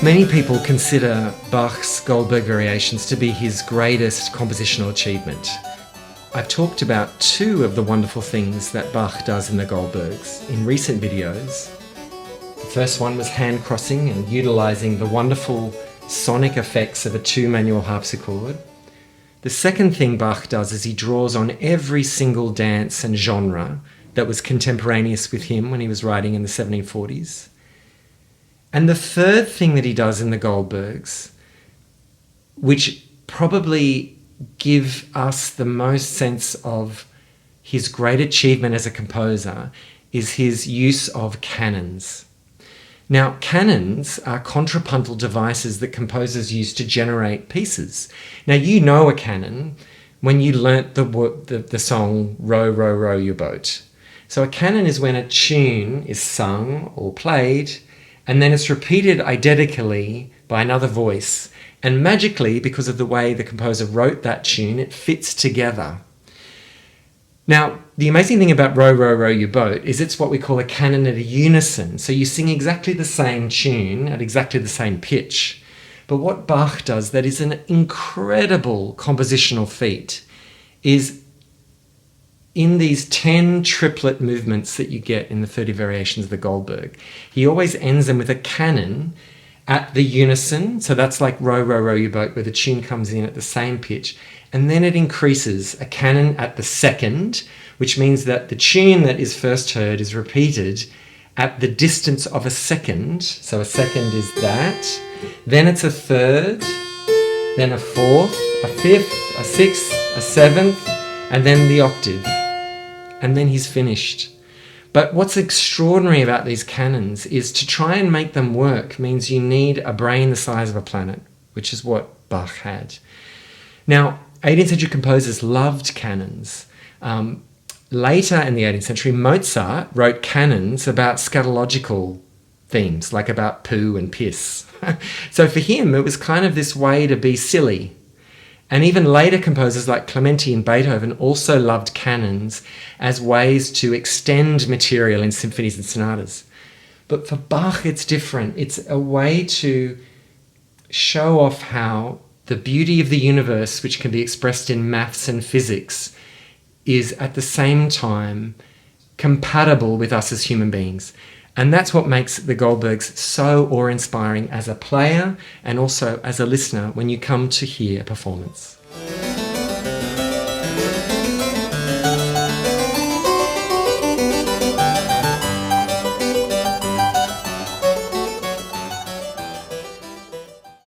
Many people consider Bach's Goldberg Variations to be his greatest compositional achievement. I've talked about two of the wonderful things that Bach does in the Goldbergs in recent videos. The first one was hand crossing and utilising the wonderful sonic effects of a two-manual harpsichord. The second thing Bach does is he draws on every single dance and genre that was contemporaneous with him when he was writing in the 1740s. And the third thing that he does in the Goldbergs, which probably give us the most sense of his great achievement as a composer, is his use of canons. Now, canons are contrapuntal devices that composers use to generate pieces. Now, you know a canon when you learnt the song Row, Row, Row Your Boat. So a canon is when a tune is sung or played, and then it's repeated identically by another voice. And magically, because of the way the composer wrote that tune, it fits together. Now, the amazing thing about Row, Row, Row Your Boat is it's what we call a canon at a unison. So you sing exactly the same tune at exactly the same pitch. But what Bach does that is an incredible compositional feat is in these 10 triplet movements that you get in the 30 variations of the Goldberg, he always ends them with a canon at the unison. So that's like Row, Row, Row Your Boat, where the tune comes in at the same pitch. And then it increases a canon at the second, which means that the tune that is first heard is repeated at the distance of a second. So a second is that. Then it's a third, then a fourth, a fifth, a sixth, a seventh, and then the octave. And then he's finished. But what's extraordinary about these canons is to try and make them work means you need a brain the size of a planet, which is what Bach had. Now, 18th century composers loved canons. Later in the 18th century, Mozart wrote canons about scatological themes, like about poo and piss. So for him, it was kind of this way to be silly. And even later composers like Clementi and Beethoven also loved canons as ways to extend material in symphonies and sonatas. But for Bach, it's different. It's a way to show off how the beauty of the universe, which can be expressed in maths and physics, is at the same time compatible with us as human beings. And that's what makes the Goldbergs so awe-inspiring as a player and also as a listener when you come to hear a performance.